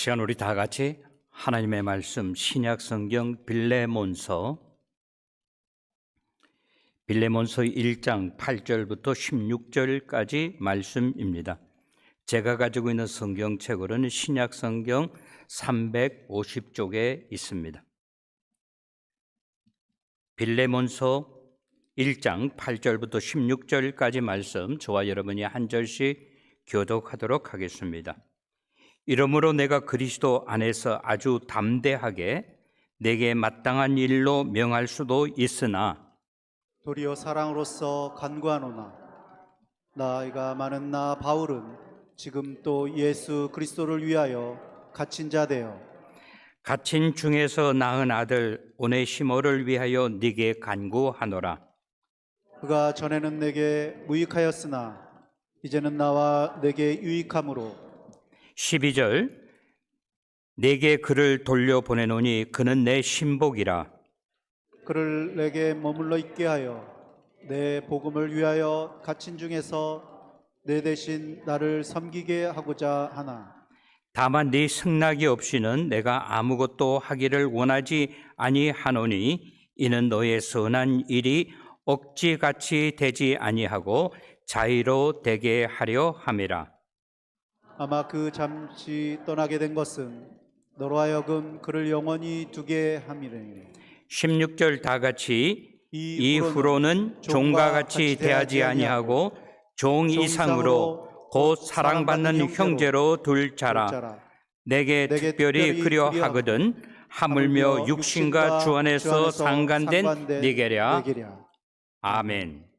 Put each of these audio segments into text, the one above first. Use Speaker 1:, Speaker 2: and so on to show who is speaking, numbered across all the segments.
Speaker 1: 시간 우리 다 같이 하나님의 말씀 신약성경 빌레몬서 1장 8절부터 16절까지 말씀입니다. 제가 가지고 있는 성경책으로는 신약성경 350쪽에 있습니다. 빌레몬서 1장 8절부터 16절까지 말씀 저와 여러분이 한 절씩 교독하도록 하겠습니다. 이러므로 내가 그리스도 안에서 아주 담대하게 내게 마땅한 일로 명할 수도 있으나
Speaker 2: 도리어 사랑으로서 간구하노나 나이가 많은 나 바울은 지금 또 예수 그리스도를 위하여 갇힌 자 되어
Speaker 1: 갇힌 중에서 낳은 아들 오네시모를 위하여 네게 간구하노라.
Speaker 2: 그가 전에는 내게 무익하였으나 이제는 나와 내게 유익함으로
Speaker 1: 12절 내게 그를 돌려보내노니 그는 내 신복이라.
Speaker 2: 그를 내게 머물러 있게 하여 내 복음을 위하여 갇힌 중에서 내 대신 나를 섬기게 하고자 하나.
Speaker 1: 다만 네 승낙이 없이는 내가 아무것도 하기를 원하지 아니하노니 이는 너의 선한 일이 억지같이 되지 아니하고 자의로 되게 하려 함이라.
Speaker 2: 아마 그 잠시 떠나게 된 것은 너로 하여금 그를 영원히 두게 함이래.
Speaker 1: 16절 다 같이 이후로는 종과 같이 대하지 아니하고 종 이상으로 곧 사랑받는 형제로 둘 자라. 내게 특별히 그려 하거든 하물며 육신과 주 안에서 상관된 네게랴. 아멘.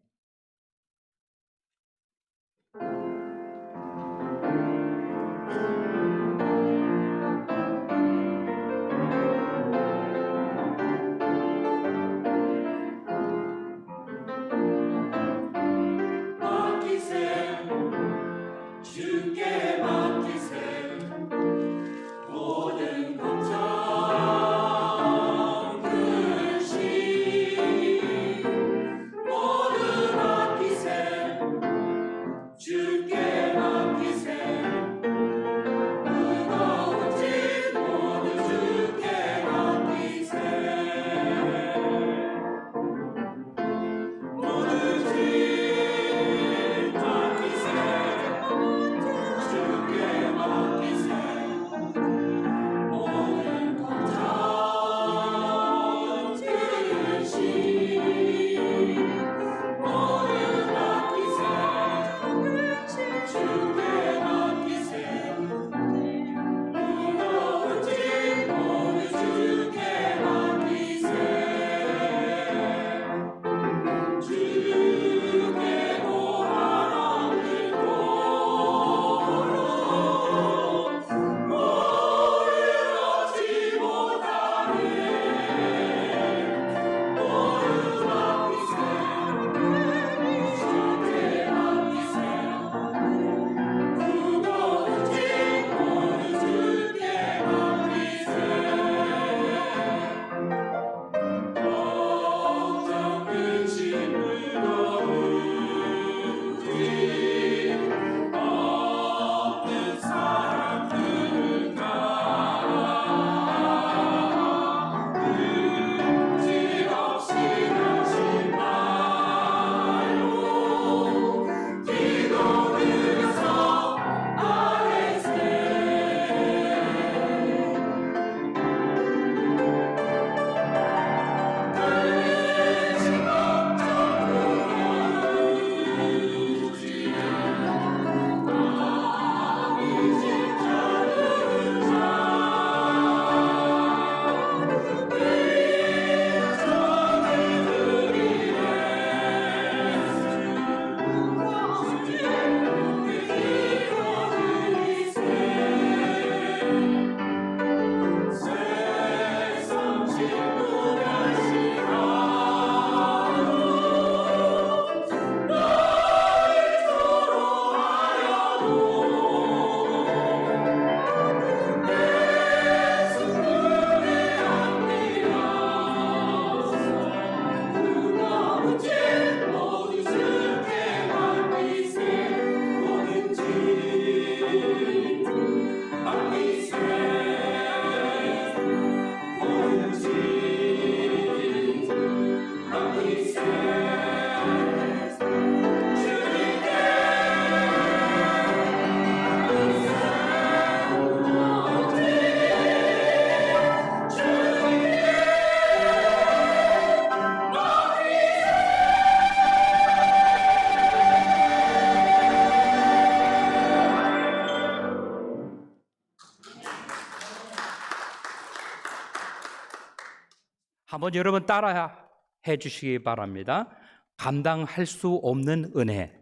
Speaker 3: 모든
Speaker 1: 한번 여러분 따라 해 주시기 바랍니다. 감당할 수 없는 은혜.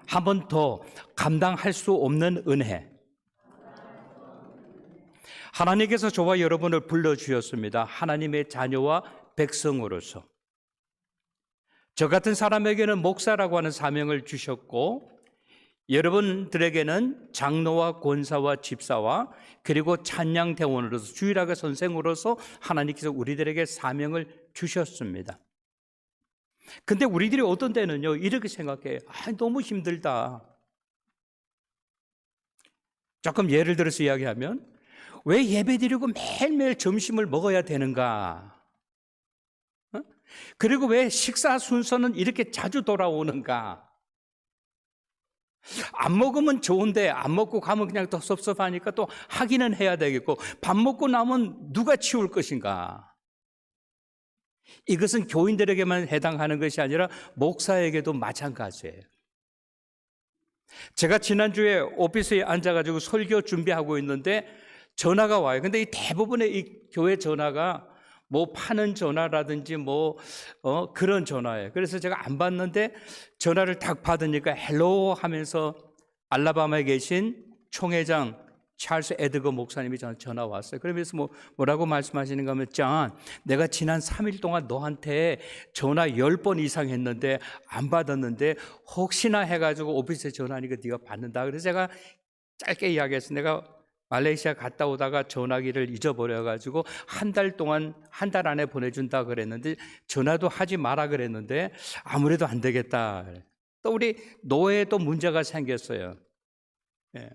Speaker 1: 한 번 더, 감당할 수 없는 은혜. 하나님께서 저와 여러분을 불러주셨습니다. 하나님의 자녀와 백성으로서. 저 같은 사람에게는 목사라고 하는 사명을 주셨고, 여러분들에게는 장로와 권사와 집사와 그리고 찬양대원으로서, 주일학교 선생으로서 하나님께서 우리들에게 사명을 주셨습니다. 근데 우리들이 어떤 때는요, 이렇게 생각해요. 너무 힘들다. 조금 예를 들어서 이야기하면, 왜 예배드리고 매일매일 점심을 먹어야 되는가? 그리고 왜 식사 순서는 이렇게 자주 돌아오는가? 안 먹으면 좋은데 안 먹고 가면 그냥 더 섭섭하니까 또 하기는 해야 되겠고, 밥 먹고 나면 누가 치울 것인가? 이것은 교인들에게만 해당하는 것이 아니라 목사에게도 마찬가지예요. 제가 지난주에 오피스에 앉아가지고 설교 준비하고 있는데 전화가 와요. 근데 이 대부분의 이 교회 전화가 뭐 파는 전화라든지 그런 전화예요. 그래서 제가 안 받는데 전화를 딱 받으니까 헬로 하면서 알라바마에 계신 총회장 찰스 에드거 목사님이 전화 왔어요. 그러면서 뭐라고 말씀하시는가 하면, 짠, 내가 지난 3일 동안 너한테 전화 10번 이상 했는데 안 받았는데 혹시나 해가지고 오피스에 전화하니까 네가 받는다. 그래서 제가 짧게 이야기했어요. 내가 말레이시아 갔다 오다가 전화기를 잊어버려가지고 한 달 안에 보내준다 그랬는데 전화도 하지 마라 그랬는데 아무래도 안 되겠다. 또 우리 노예도 문제가 생겼어요. 예.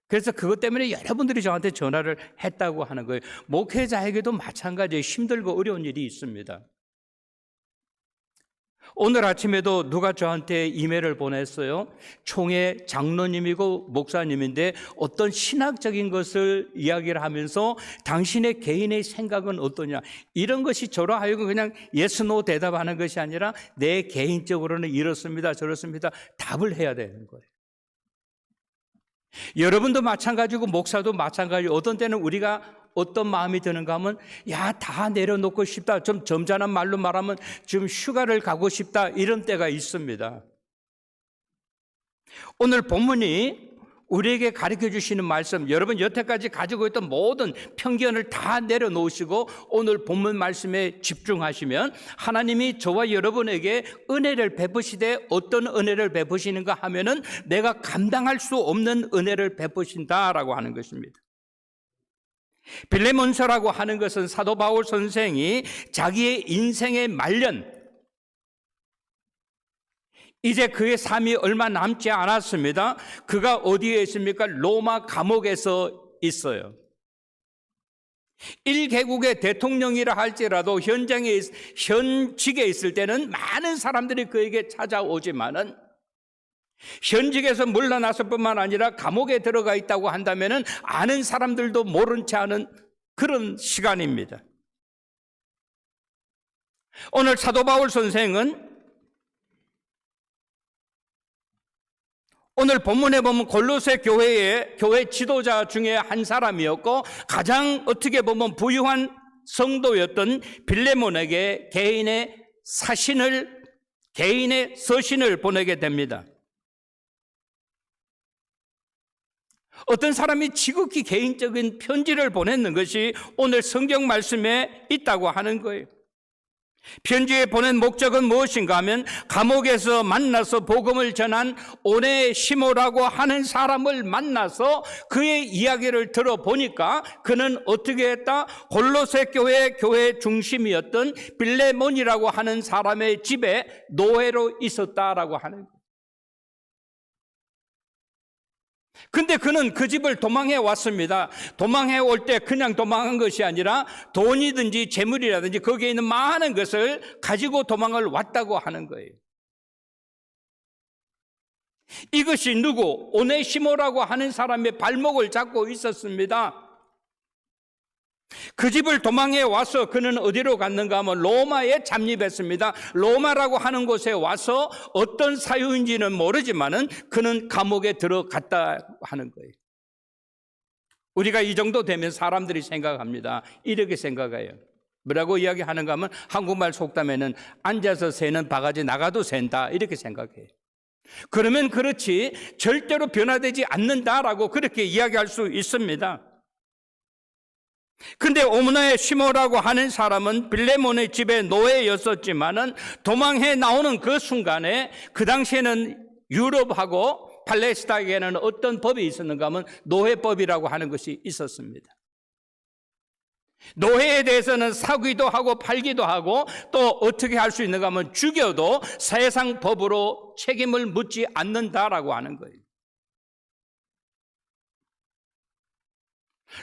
Speaker 1: 그래서 그것 때문에 여러분들이 저한테 전화를 했다고 하는 거예요. 목회자에게도 마찬가지예요. 힘들고 어려운 일이 있습니다. 오늘 아침에도 누가 저한테 이메일을 보냈어요. 총회 장로님이고 목사님인데 어떤 신학적인 것을 이야기를 하면서 당신의 개인의 생각은 어떠냐, 이런 것이 저로 하여금 그냥 yes, no 대답하는 것이 아니라 내 개인적으로는 이렇습니다 저렇습니다 답을 해야 되는 거예요. 여러분도 마찬가지고 목사도 마찬가지고, 어떤 때는 우리가 어떤 마음이 드는가 하면, 다 내려놓고 싶다, 좀 점잖은 말로 말하면 좀 휴가를 가고 싶다, 이런 때가 있습니다. 오늘 본문이 우리에게 가르쳐 주시는 말씀, 여러분 여태까지 가지고 있던 모든 편견을 다 내려놓으시고 오늘 본문 말씀에 집중하시면 하나님이 저와 여러분에게 은혜를 베푸시되, 어떤 은혜를 베푸시는가 하면은 내가 감당할 수 없는 은혜를 베푸신다라고 하는 것입니다. 빌레몬서라고 하는 것은 사도 바울 선생이 자기의 인생의 말년, 이제 그의 삶이 얼마 남지 않았습니다. 그가 어디에 있습니까? 로마 감옥에서 있어요. 1개국의 대통령이라 할지라도 현직에 있을 때는 많은 사람들이 그에게 찾아오지만은, 현직에서 물러났을 뿐만 아니라 감옥에 들어가 있다고 한다면은 아는 사람들도 모른 채 하는 그런 시간입니다. 오늘 사도 바울 선생은 오늘 본문에 보면 골로새 교회 지도자 중에 한 사람이었고, 가장 어떻게 보면 부유한 성도였던 빌레몬에게 개인의 서신을 보내게 됩니다. 어떤 사람이 지극히 개인적인 편지를 보냈는 것이 오늘 성경 말씀에 있다고 하는 거예요. 편지에 보낸 목적은 무엇인가 하면, 감옥에서 만나서 복음을 전한 오네시모라고 하는 사람을 만나서 그의 이야기를 들어보니까 그는 어떻게 했다? 골로새 교회 중심이었던 빌레몬이라고 하는 사람의 집에 노예로 있었다라고 하는 거예요. 근데 그는 그 집을 도망해 왔습니다. 도망해 올 때 그냥 도망한 것이 아니라 돈이든지 재물이라든지 거기에 있는 많은 것을 가지고 도망을 왔다고 하는 거예요. 이것이 누구? 오네시모라고 하는 사람의 발목을 잡고 있었습니다. 그 집을 도망해 와서 그는 어디로 갔는가 하면 로마에 잠입했습니다. 로마라고 하는 곳에 와서 어떤 사유인지는 모르지만은 그는 감옥에 들어갔다 하는 거예요. 우리가 이 정도 되면 사람들이 생각합니다. 이렇게 생각해요. 뭐라고 이야기하는가 하면 한국말 속담에는 앉아서 새는 바가지 나가도 샌다 이렇게 생각해요. 그러면 그렇지 절대로 변화되지 않는다라고 그렇게 이야기할 수 있습니다. 근데 오므나의 시모라고 하는 사람은 빌레몬의 집에 노예였었지만은 도망해 나오는 그 순간에 그 당시에는 유럽하고 팔레스타인에는 어떤 법이 있었는가 하면 노예법이라고 하는 것이 있었습니다. 노예에 대해서는 사기도 하고 팔기도 하고 또 어떻게 할 수 있는가 하면 죽여도 세상 법으로 책임을 묻지 않는다라고 하는 거예요.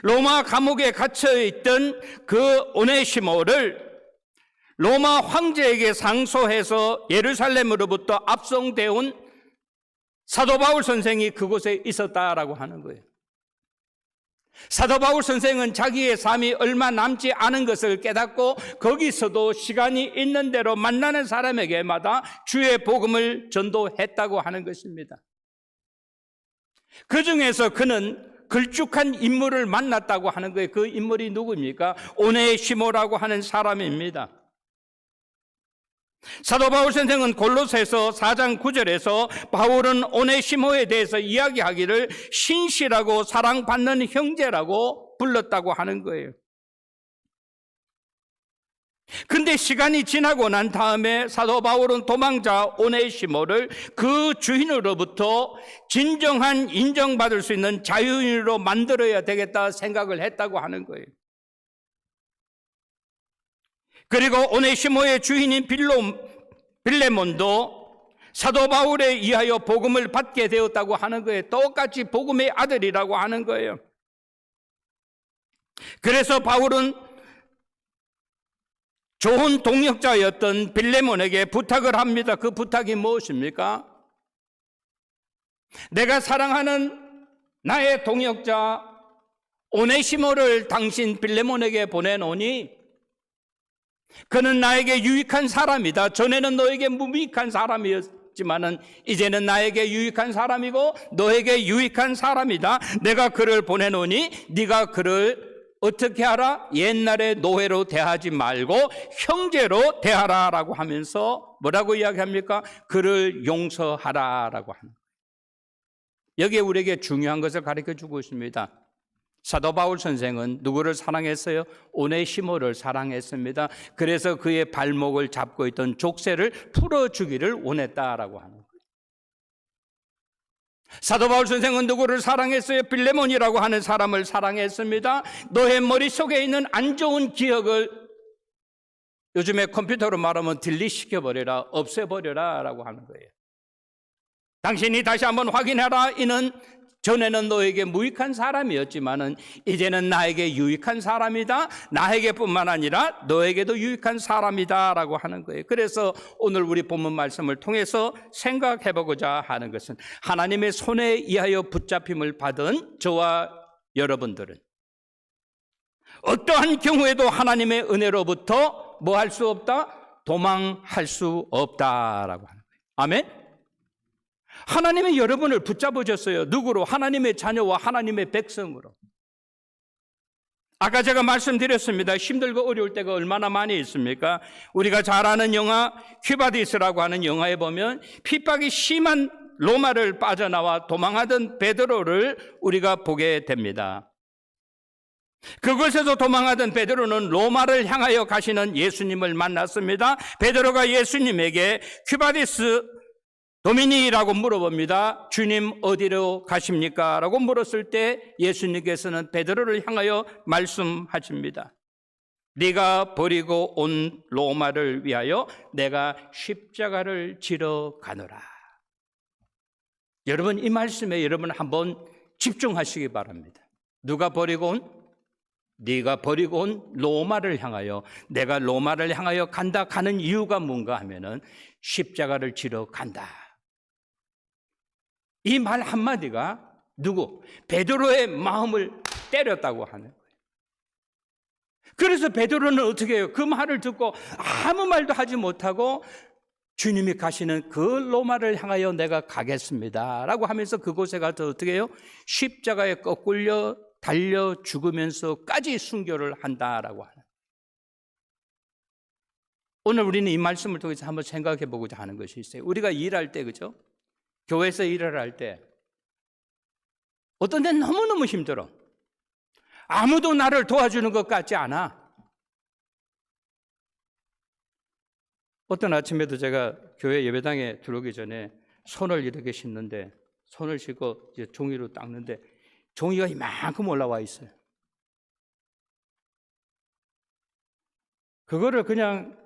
Speaker 1: 로마 감옥에 갇혀있던 그 오네시모를 로마 황제에게 상소해서 예루살렘으로부터 압송되어 온 사도 바울 선생이 그곳에 있었다라고 하는 거예요. 사도 바울 선생은 자기의 삶이 얼마 남지 않은 것을 깨닫고 거기서도 시간이 있는 대로 만나는 사람에게마다 주의 복음을 전도했다고 하는 것입니다. 그 중에서 그는 걸쭉한 인물을 만났다고 하는 거예요. 그 인물이 누구입니까? 오네시모라고 하는 사람입니다. 사도 바울 선생은 골로새서 4장 9절에서 바울은 오네시모에 대해서 이야기하기를 신실하고 사랑받는 형제라고 불렀다고 하는 거예요. 근데 시간이 지나고 난 다음에 사도 바울은 도망자 오네시모를 그 주인으로부터 진정한 인정받을 수 있는 자유인으로 만들어야 되겠다 생각을 했다고 하는 거예요. 그리고 오네시모의 주인인 빌레몬도 사도 바울에 의하여 복음을 받게 되었다고 하는 거예요. 똑같이 복음의 아들이라고 하는 거예요. 그래서 바울은 좋은 동역자였던 빌레몬에게 부탁을 합니다. 그 부탁이 무엇입니까? 내가 사랑하는 나의 동역자 오네시모를 당신 빌레몬에게 보내노니 그는 나에게 유익한 사람이다. 전에는 너에게 무익한 사람이었지만은 이제는 나에게 유익한 사람이고 너에게 유익한 사람이다. 내가 그를 보내노니 네가 그를 어떻게 하라? 옛날에 노예로 대하지 말고 형제로 대하라라고 하면서 뭐라고 이야기합니까? 그를 용서하라라고 합니다. 여기에 우리에게 중요한 것을 가르쳐주고 있습니다. 사도 바울 선생은 누구를 사랑했어요? 오네시모를 사랑했습니다. 그래서 그의 발목을 잡고 있던 족쇄를 풀어주기를 원했다라고 하는 거예요. 사도 바울 선생은 누구를 사랑했어요? 빌레몬이라고 하는 사람을 사랑했습니다. 너의 머릿속에 있는 안 좋은 기억을 요즘에 컴퓨터로 말하면 딜리트시켜버려라, 없애버려라 라고 하는 거예요. 당신이 다시 한번 확인해라. 이는 전에는 너에게 무익한 사람이었지만은 이제는 나에게 유익한 사람이다. 나에게뿐만 아니라 너에게도 유익한 사람이다 라고 하는 거예요. 그래서 오늘 우리 본문 말씀을 통해서 생각해 보고자 하는 것은 하나님의 손에 의하여 붙잡힘을 받은 저와 여러분들은 어떠한 경우에도 하나님의 은혜로부터 뭐 할 수 없다? 도망할 수 없다라고 하는 거예요. 아멘. 하나님이 여러분을 붙잡으셨어요. 누구로? 하나님의 자녀와 하나님의 백성으로. 아까 제가 말씀드렸습니다. 힘들고 어려울 때가 얼마나 많이 있습니까? 우리가 잘 아는 영화 퀴바디스라고 하는 영화에 보면 핍박이 심한 로마를 빠져나와 도망하던 베드로를 우리가 보게 됩니다. 그곳에서 도망하던 베드로는 로마를 향하여 가시는 예수님을 만났습니다. 베드로가 예수님에게 퀴바디스 도미니라고 물어봅니다. 주님 어디로 가십니까? 라고 물었을 때 예수님께서는 베드로를 향하여 말씀하십니다. 네가 버리고 온 로마를 위하여 내가 십자가를 지러 가노라. 여러분 이 말씀에 여러분 한번 집중하시기 바랍니다. 누가 버리고 온? 네가 버리고 온 로마를 향하여 내가 로마를 향하여 간다. 가는 이유가 뭔가 하면은 십자가를 지러 간다. 이 말 한마디가 누구? 베드로의 마음을 때렸다고 하는 거예요. 그래서 베드로는 어떻게 해요? 그 말을 듣고 아무 말도 하지 못하고 주님이 가시는 그 로마를 향하여 내가 가겠습니다 라고 하면서 그곳에 가서 어떻게 해요? 십자가에 거꾸려 달려 죽으면서까지 순교를 한다라고 하는. 오늘 우리는 이 말씀을 통해서 한번 생각해 보고자 하는 것이 있어요. 우리가 일할 때, 그죠? 교회에서 일을 할 때 어떤 데는 너무너무 힘들어. 아무도 나를 도와주는 것 같지 않아. 어떤 아침에도 제가 교회 예배당에 들어오기 전에 손을 이렇게 씻는데, 손을 씻고 이제 종이로 닦는데 종이가 이만큼 올라와 있어요. 그거를 그냥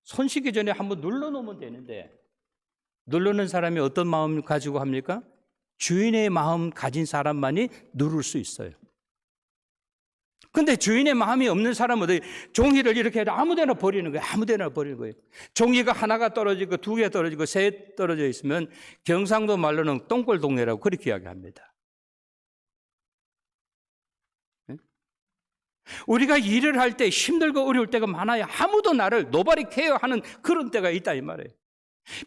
Speaker 1: 손 씻기 전에 한번 눌러놓으면 되는데, 누르는 사람이 어떤 마음을 가지고 합니까? 주인의 마음 가진 사람만이 누를 수 있어요. 근데 주인의 마음이 없는 사람은 종이를 이렇게 해도 아무데나 버리는 거예요. 아무데나 버리는 거예요. 종이가 하나가 떨어지고 두 개 떨어지고 세 떨어져 있으면 경상도 말로는 똥골 동네라고 그렇게 이야기합니다. 우리가 일을 할 때 힘들고 어려울 때가 많아요. 아무도 나를 nobody care 하는 그런 때가 있다 이 말이에요.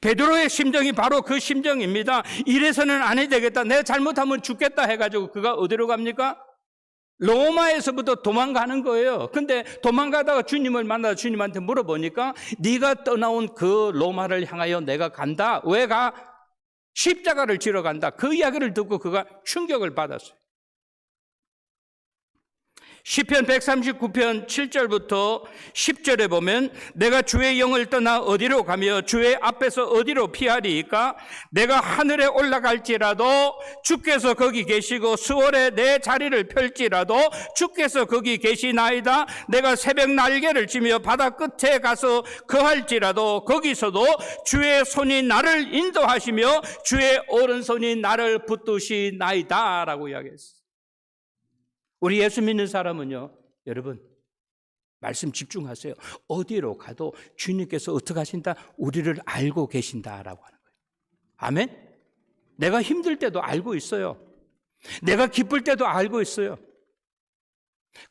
Speaker 1: 베드로의 심정이 바로 그 심정입니다. 이래서는 안 해야 되겠다. 내가 잘못하면 죽겠다 해가지고 그가 어디로 갑니까? 로마에서부터 도망가는 거예요. 근데 도망가다가 주님을 만나서 주님한테 물어보니까 네가 떠나온 그 로마를 향하여 내가 간다. 왜 가? 십자가를 지러 간다. 그 이야기를 듣고 그가 충격을 받았어요. 시편 139편 7절부터 10절에 보면 내가 주의 영을 떠나 어디로 가며 주의 앞에서 어디로 피하리이까? 내가 하늘에 올라갈지라도 주께서 거기 계시고 수월에 내 자리를 펼지라도 주께서 거기 계시나이다. 내가 새벽 날개를 치며 바다 끝에 가서 거할지라도 거기서도 주의 손이 나를 인도하시며 주의 오른손이 나를 붙드시나이다 라고 이야기했어요. 우리 예수 믿는 사람은요, 여러분 말씀 집중하세요. 어디로 가도 주님께서 어떻게 하신다? 우리를 알고 계신다라고 하는 거예요. 아멘? 내가 힘들 때도 알고 있어요. 내가 기쁠 때도 알고 있어요.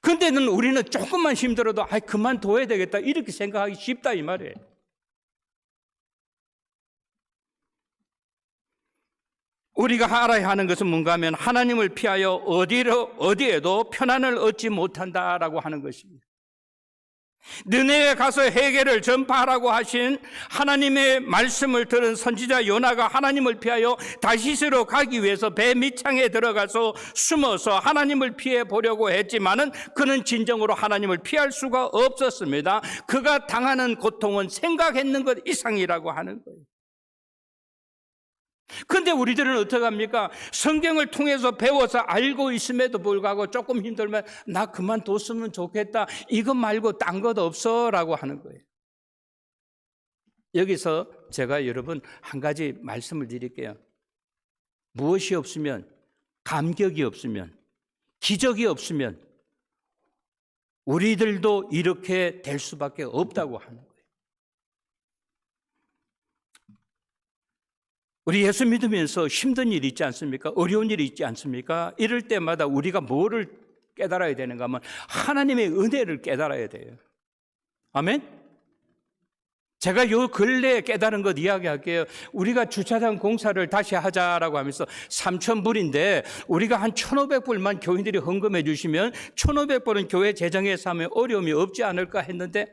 Speaker 1: 근데는 우리는 조금만 힘들어도 그만둬야 되겠다 이렇게 생각하기 쉽다 이 말이에요. 우리가 알아야 하는 것은 뭔가 하면 하나님을 피하여 어디에도 편안을 얻지 못한다라고 하는 것입니다. 느네에 가서 회개를 전파하라고 하신 하나님의 말씀을 들은 선지자 요나가 하나님을 피하여 다시스로 가기 위해서 배 밑창에 들어가서 숨어서 하나님을 피해 보려고 했지만은 그는 진정으로 하나님을 피할 수가 없었습니다. 그가 당하는 고통은 생각했는 것 이상이라고 하는 거예요. 근데 우리들은 어떻게 합니까? 성경을 통해서 배워서 알고 있음에도 불구하고 조금 힘들면 나 그만뒀으면 좋겠다. 이것 말고 딴 것 없어 라고 하는 거예요. 여기서 제가 여러분 한 가지 말씀을 드릴게요. 무엇이 없으면, 감격이 없으면, 기적이 없으면 우리들도 이렇게 될 수밖에 없다고 하는 거예요. 우리 예수 믿으면서 힘든 일이 있지 않습니까? 어려운 일이 있지 않습니까? 이럴 때마다 우리가 뭐를 깨달아야 되는가 하면 하나님의 은혜를 깨달아야 돼요. 아멘? 제가 요 근래에 깨달은 것 이야기할게요. 우리가 주차장 공사를 다시 하자라고 하면서 3,000불인데 우리가 한 1,500불만 교인들이 헌금해 주시면 1,500불은 교회 재정에서 하면 어려움이 없지 않을까 했는데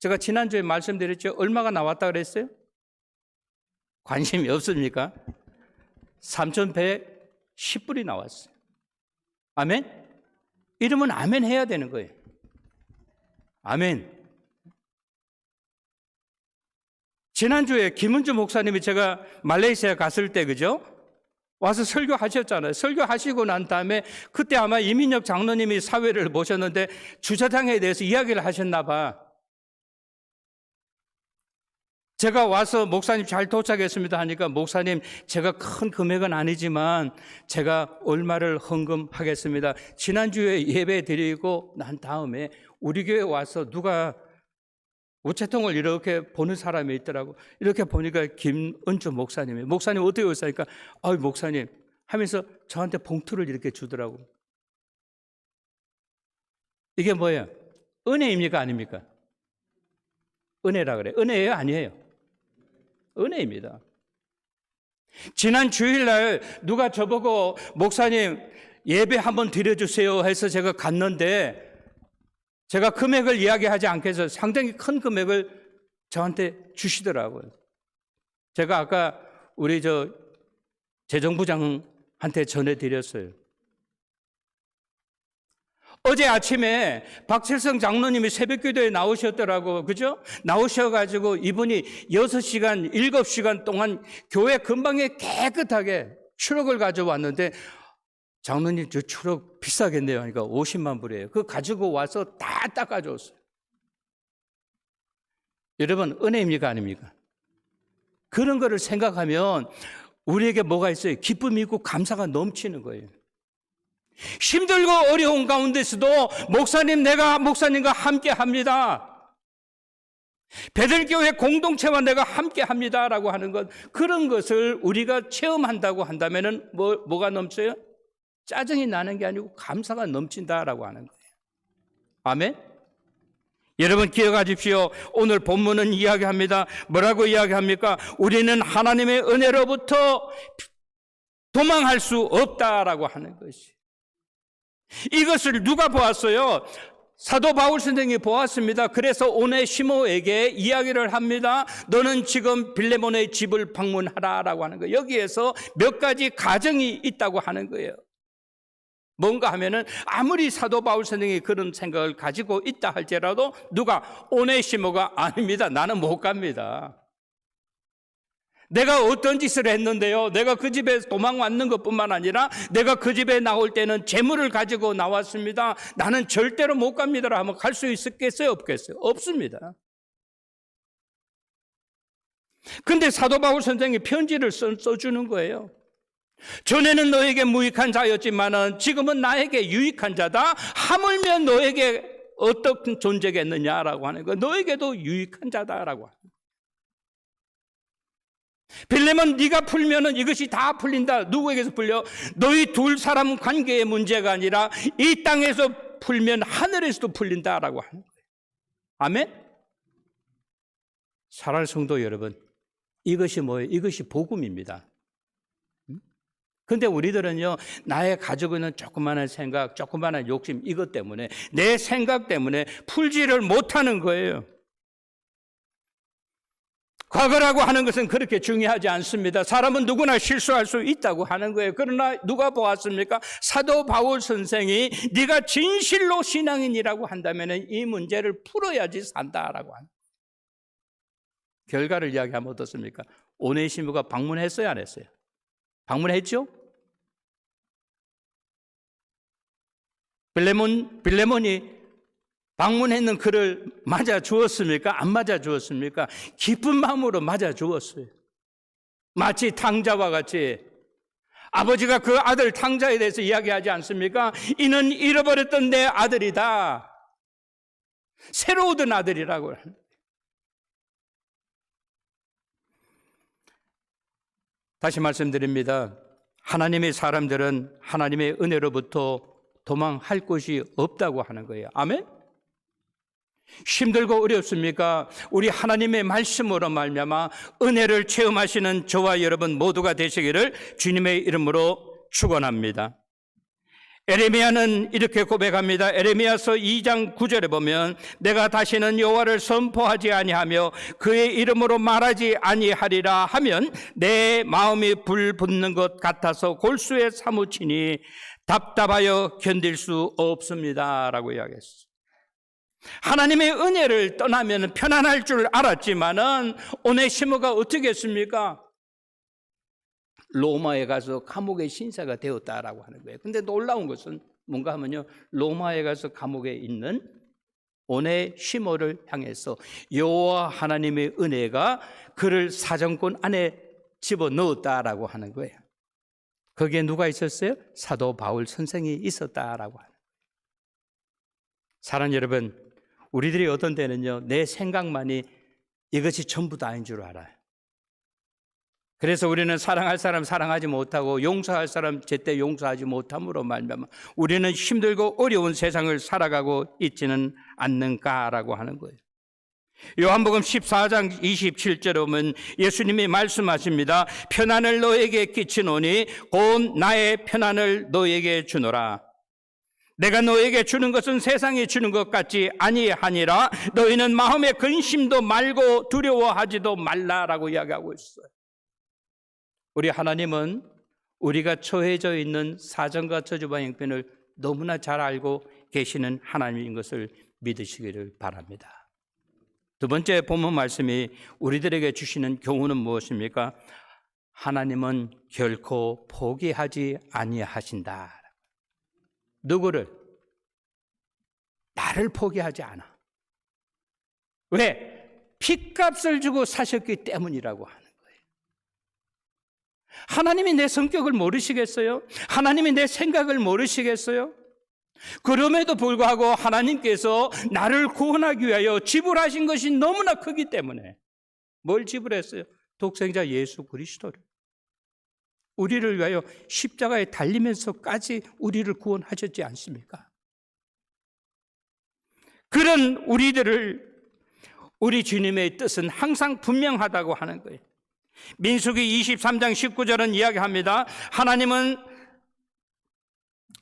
Speaker 1: 제가 지난주에 말씀드렸죠. 얼마가 나왔다 그랬어요? 관심이 없습니까? 3,110불이 나왔어요. 아멘? 이러면 아멘 해야 되는 거예요. 아멘. 지난주에 김은주 목사님이 제가 말레이시아 갔을 때, 그죠? 와서 설교하셨잖아요. 설교하시고 난 다음에 그때 아마 이민혁 장로님이 사회를 보셨는데 주차장에 대해서 이야기를 하셨나 봐. 제가 와서 목사님 잘 도착했습니다 하니까 목사님 제가 큰 금액은 아니지만 제가 얼마를 헌금하겠습니다. 지난주에 예배 드리고 난 다음에 우리 교회 와서 누가 우체통을 이렇게 보는 사람이 있더라고. 이렇게 보니까 김은주 목사님이 목사님 어떻게 오셨습니까? 목사님 하면서 저한테 봉투를 이렇게 주더라고. 이게 뭐예요? 은혜입니까 아닙니까? 은혜라 그래. 은혜예요 아니에요? 은혜입니다. 지난 주일날 누가 저보고 목사님 예배 한번 드려주세요 해서 제가 갔는데 제가 금액을 이야기하지 않겠어요. 상당히 큰 금액을 저한테 주시더라고요. 제가 아까 우리 재정부장한테 전해드렸어요. 어제 아침에 박철성 장로님이 새벽기도에 나오셨더라고. 그죠? 나오셔가지고 이분이 6시간, 7시간 동안 교회 근방에 깨끗하게 추럭을 가져왔는데 장로님 저 추럭 비싸겠네요. 그러니까 50만 불이에요. 그거 가지고 와서 다 닦아줬어요. 여러분 은혜입니까 아닙니까? 그런 거를 생각하면 우리에게 뭐가 있어요? 기쁨이 있고 감사가 넘치는 거예요. 힘들고 어려운 가운데서도 목사님 내가 목사님과 함께 합니다. 베들교회 공동체와 내가 함께 합니다라고 하는 것, 그런 것을 우리가 체험한다고 한다면은 뭐가 넘쳐요? 짜증이 나는 게 아니고 감사가 넘친다라고 하는 거예요. 아멘. 여러분 기억하십시오. 오늘 본문은 이야기합니다. 뭐라고 이야기합니까? 우리는 하나님의 은혜로부터 도망할 수 없다라고 하는 것이. 이것을 누가 보았어요? 사도 바울 선생이 보았습니다. 그래서 오네시모에게 이야기를 합니다. 너는 지금 빌레몬의 집을 방문하라라고 하는 거예요. 여기에서 몇 가지 가정이 있다고 하는 거예요. 뭔가 하면은 아무리 사도 바울 선생이 그런 생각을 가지고 있다 할지라도 누가 오네시모가 아닙니다. 나는 못 갑니다. 내가 어떤 짓을 했는데요. 내가 그 집에 도망왔는 것뿐만 아니라 내가 그 집에 나올 때는 재물을 가지고 나왔습니다. 나는 절대로 못 갑니다. 하면 갈 수 있겠어요? 없겠어요? 없습니다. 근데 사도 바울 선생이 편지를 써주는 거예요. 전에는 너에게 무익한 자였지만은 지금은 나에게 유익한 자다. 하물며 너에게 어떤 존재겠느냐라고 하는 거. 너에게도 유익한 자다라고 하는 거. 빌레몬 네가 풀면은 이것이 다 풀린다. 누구에게서 풀려? 너희 둘 사람 관계의 문제가 아니라 이 땅에서 풀면 하늘에서도 풀린다라고 하는 거예요. 아멘? 사랑하는 성도 여러분, 이것이 뭐예요? 이것이 복음입니다. 근데 우리들은요, 나의 가지고 있는 조그마한 생각, 조그마한 욕심, 이것 때문에, 내 생각 때문에 풀지를 못하는 거예요. 과거라고 하는 것은 그렇게 중요하지 않습니다. 사람은 누구나 실수할 수 있다고 하는 거예요. 그러나 누가 보았습니까? 사도 바울 선생이 네가 진실로 신앙인이라고 한다면 이 문제를 풀어야지 산다라고 하는 거예요. 결과를 이야기하면 어떻습니까? 오네시모가 방문했어요, 안 했어요? 방문했죠? 빌레몬이 방문했는 그를 맞아 주었습니까? 안 맞아 주었습니까? 기쁜 마음으로 맞아 주었어요. 마치 탕자와 같이 아버지가 그 아들 탕자에 대해서 이야기하지 않습니까? 이는 잃어버렸던 내 아들이다. 새로 얻은 아들이라고. 다시 말씀드립니다. 하나님의 사람들은 하나님의 은혜로부터 도망할 곳이 없다고 하는 거예요. 아멘? 힘들고 어렵습니까? 우리 하나님의 말씀으로 말미암아 은혜를 체험하시는 저와 여러분 모두가 되시기를 주님의 이름으로 축원합니다. 에레미야는 이렇게 고백합니다. 에레미야서 2장 9절에 보면 내가 다시는 여호와를 선포하지 아니하며 그의 이름으로 말하지 아니하리라 하면 내 마음이 불붙는 것 같아서 골수에 사무치니 답답하여 견딜 수 없습니다 라고 이야기했어요. 하나님의 은혜를 떠나면 편안할 줄 알았지만은 오네시모가 어떻게 했습니까? 로마에 가서 감옥의 신사가 되었다라고 하는 거예요. 근데 놀라운 것은 뭔가 하면요, 로마에 가서 감옥에 있는 오네시모를 향해서 여호와 하나님의 은혜가 그를 사정권 안에 집어넣었다라고 하는 거예요. 거기에 누가 있었어요? 사도 바울 선생이 있었다라고 하는 거예요. 사랑하는 여러분, 우리들이 어떤 때는요, 내 생각만이 이것이 전부 다인 줄 알아요. 그래서 우리는 사랑할 사람 사랑하지 못하고 용서할 사람 제때 용서하지 못함으로 말미암아 우리는 힘들고 어려운 세상을 살아가고 있지는 않는가라고 하는 거예요. 요한복음 14장 27절에 보면 예수님이 말씀하십니다. 편안을 너에게 끼치노니 곧 나의 편안을 너에게 주노라. 내가 너에게 주는 것은 세상이 주는 것 같지 아니하니라. 너희는 마음에 근심도 말고 두려워하지도 말라라고 이야기하고 있어요. 우리 하나님은 우리가 처해져 있는 사정과 저주와 형편을 너무나 잘 알고 계시는 하나님인 것을 믿으시기를 바랍니다. 두 번째 본문 말씀이 우리들에게 주시는 교훈은 무엇입니까? 하나님은 결코 포기하지 아니하신다. 누구를? 나를 포기하지 않아. 왜? 핏값을 주고 사셨기 때문이라고 하는 거예요. 하나님이 내 성격을 모르시겠어요? 하나님이 내 생각을 모르시겠어요? 그럼에도 불구하고 하나님께서 나를 구원하기 위하여 지불하신 것이 너무나 크기 때문에 뭘 지불했어요? 독생자 예수 그리스도를. 우리를 위하여 십자가에 달리면서까지 우리를 구원하셨지 않습니까? 그런 우리들을 우리 주님의 뜻은 항상 분명하다고 하는 거예요. 민수기 23장 19절은 이야기합니다. 하나님은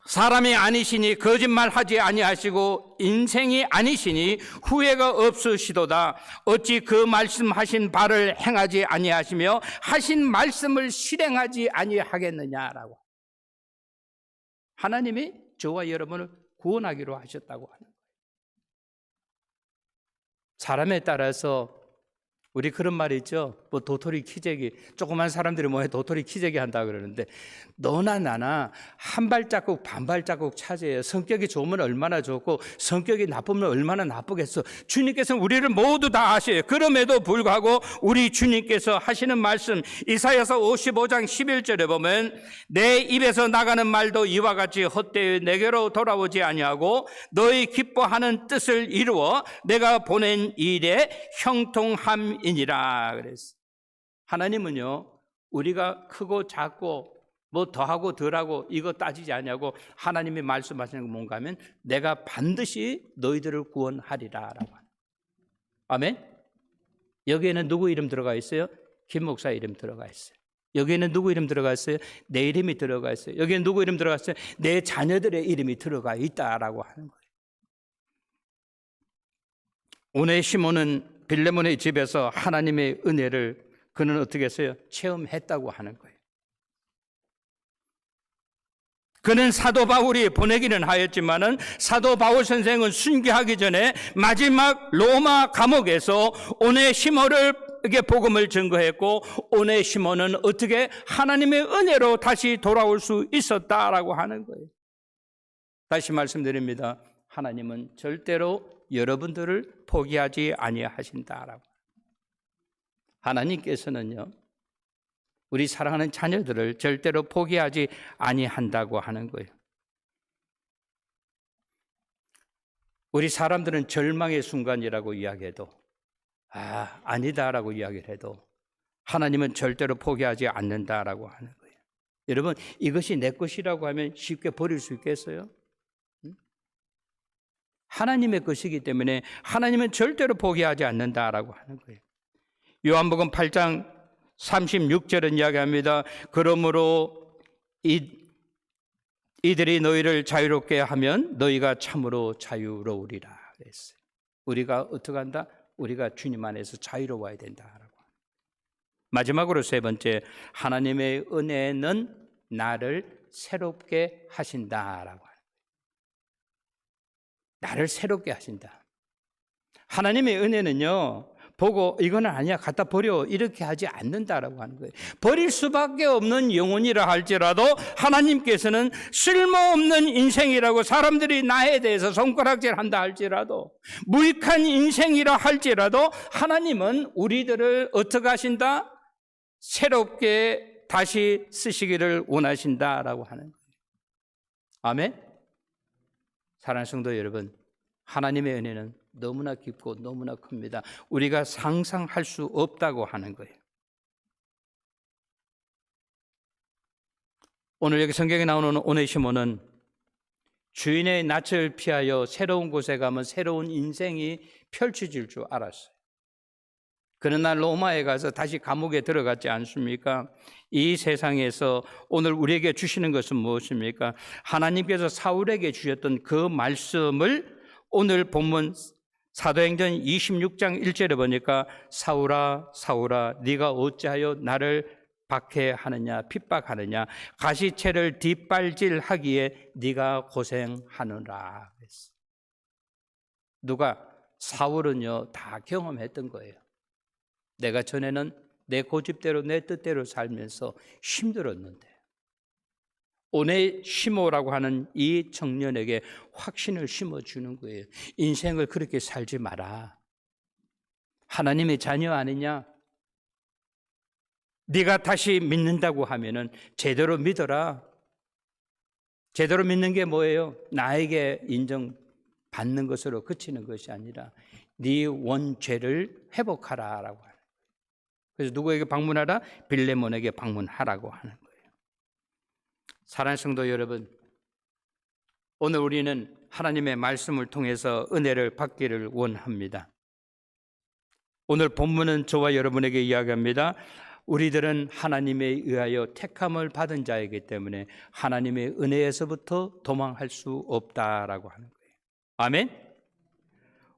Speaker 1: 사람이 아니시니 거짓말하지 아니하시고 인생이 아니시니 후회가 없으시도다. 어찌 그 말씀하신 바를 행하지 아니하시며 하신 말씀을 실행하지 아니하겠느냐라고. 하나님이 저와 여러분을 구원하기로 하셨다고 하는 거예요. 사람에 따라서 우리 그런 말이 있죠. 뭐 도토리 키재기, 조그만 사람들이 뭐해 도토리 키재기 한다 그러는데 너나 나나 한 발자국 반 발자국 차지해요. 성격이 좋으면 얼마나 좋고 성격이 나쁘면 얼마나 나쁘겠어. 주님께서는 우리를 모두 다 아셔요. 그럼에도 불구하고 우리 주님께서 하시는 말씀 이사야서 55장 11절에 보면 내 입에서 나가는 말도 이와 같이 헛되이 내게로 돌아오지 아니하고 너희 기뻐하는 뜻을 이루어 내가 보낸 일에 형통함이니라 그랬어요. 하나님은요 우리가 크고 작고 뭐 더하고 덜하고 이거 따지지 않냐고 하나님이 말씀하시는 건 뭔가 하면 내가 반드시 너희들을 구원하리라라고 하는. 아멘. 여기에는 누구 이름 들어가 있어요? 김 목사 이름 들어가 있어요. 여기에는 누구 이름 들어가 있어요? 내 이름이 들어가 있어요. 여기에는 누구 이름 들어가 있어요? 내 자녀들의 이름이 들어가 있다라고 하는 거예요. 오네시모는 빌레몬의 집에서 하나님의 은혜를 그는 어떻게 했어요? 체험했다고 하는 거예요. 그는 사도 바울이 보내기는 하였지만은 사도 바울 선생은 순교하기 전에 마지막 로마 감옥에서 오네시모에게 복음을 증거했고 오네시모는 어떻게 하나님의 은혜로 다시 돌아올 수 있었다라고 하는 거예요. 다시 말씀드립니다. 하나님은 절대로 여러분들을 포기하지 아니하신다라고. 하나님께서는요 우리 사랑하는 자녀들을 절대로 포기하지 아니한다고 하는 거예요. 우리 사람들은 절망의 순간이라고 이야기해도 아니다라고 이야기를 해도 하나님은 절대로 포기하지 않는다라고 하는 거예요. 여러분 이것이 내 것이라고 하면 쉽게 버릴 수 있겠어요? 하나님의 것이기 때문에 하나님은 절대로 포기하지 않는다라고 하는 거예요. 요한복음 8장 36절은 이야기합니다. 그러므로 이들이 너희를 자유롭게 하면 너희가 참으로 자유로우리라 그랬어요. 우리가 어떻게 한다? 우리가 주님 안에서 자유로워야 된다라고. 마지막으로 세 번째, 하나님의 은혜는 나를 새롭게 하신다라고. 나를 새롭게 하신다. 하나님의 은혜는요 보고 이거는 아니야 갖다 버려 이렇게 하지 않는다라고 하는 거예요. 버릴 수밖에 없는 영혼이라 할지라도 하나님께서는 쓸모없는 인생이라고 사람들이 나에 대해서 손가락질한다 할지라도 무익한 인생이라 할지라도 하나님은 우리들을 어떻게 하신다? 새롭게 다시 쓰시기를 원하신다라고 하는 거예요. 아멘. 사랑하는 성도 여러분, 하나님의 은혜는 너무나 깊고 너무나 큽니다. 우리가 상상할 수 없다고 하는 거예요. 오늘 여기 성경에 나오는 오네시모는 주인의 낯을 피하여 새로운 곳에 가면 새로운 인생이 펼쳐질 줄 알았어요. 그러나 로마에 가서 다시 감옥에 들어갔지 않습니까? 이 세상에서 오늘 우리에게 주시는 것은 무엇입니까? 하나님께서 사울에게 주셨던 그 말씀을 오늘 본문 사도행전 26장 1절에 보니까 사울아 사울아 네가 어찌하여 나를 박해하느냐 핍박하느냐 가시채를 뒷발질하기에 네가 고생하느라 그랬어. 누가? 사울은요 다 경험했던 거예요. 내가 전에는 내 고집대로 내 뜻대로 살면서 힘들었는데 오네시모라고 하는 이 청년에게 확신을 심어주는 거예요. 인생을 그렇게 살지 마라. 하나님의 자녀 아니냐? 네가 다시 믿는다고 하면은 제대로 믿어라. 제대로 믿는 게 뭐예요? 나에게 인정받는 것으로 그치는 것이 아니라 네 원죄를 회복하라라고 하는 거예요. 그래서 누구에게 방문하라? 빌레몬에게 방문하라고 하는 거예요. 사랑하는 성도 여러분, 오늘 우리는 하나님의 말씀을 통해서 은혜를 받기를 원합니다. 오늘 본문은 저와 여러분에게 이야기합니다. 우리들은 하나님에 의하여 택함을 받은 자이기 때문에 하나님의 은혜에서부터 도망할 수 없다라고 하는 거예요. 아멘.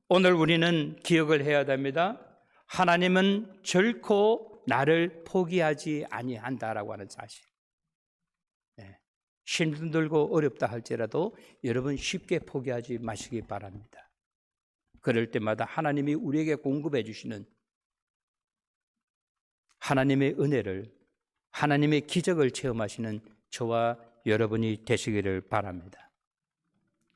Speaker 1: 오늘 우리는 기억을 해야 됩니다. 하나님은 결코 나를 포기하지 아니한다라고 하는 사실. 힘들고 어렵다 할지라도 여러분 쉽게 포기하지 마시기 바랍니다. 그럴 때마다 하나님이 우리에게 공급해 주시는 하나님의 은혜를, 하나님의 기적을 체험하시는 저와 여러분이 되시기를 바랍니다.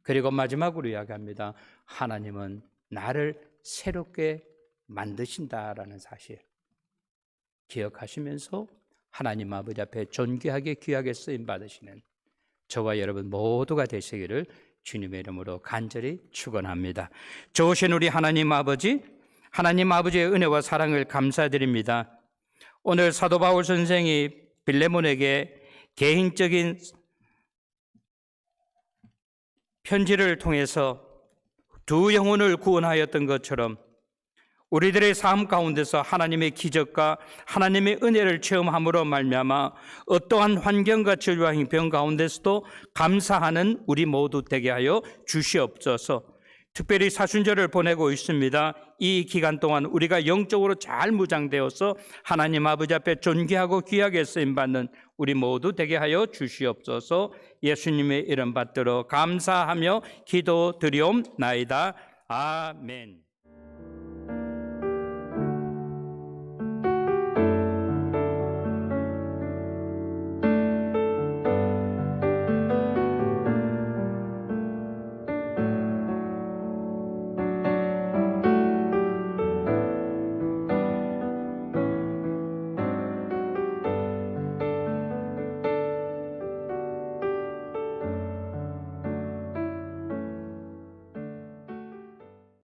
Speaker 1: 그리고 마지막으로 이야기합니다. 하나님은 나를 새롭게 만드신다라는 사실 기억하시면서 하나님 아버지 앞에 존귀하게 귀하게 쓰임 받으시는 저와 여러분 모두가 되시기를 주님의 이름으로 간절히 축원합니다. 좋으신 우리 하나님 아버지의 은혜와 사랑을 감사드립니다. 오늘 사도 바울 선생이 빌레몬에게 개인적인 편지를 통해서 두 영혼을 구원하였던 것처럼 우리들의 삶 가운데서 하나님의 기적과 하나님의 은혜를 체험함으로 말미암아 어떠한 환경과 질병 형편 가운데서도 감사하는 우리 모두 되게 하여 주시옵소서. 특별히 사순절을 보내고 있습니다. 이 기간 동안 우리가 영적으로 잘 무장되어서 하나님 아버지 앞에 존귀하고 귀하게 쓰임받는 우리 모두 되게 하여 주시옵소서. 예수님의 이름 받들어 감사하며 기도드리옵나이다. 아멘.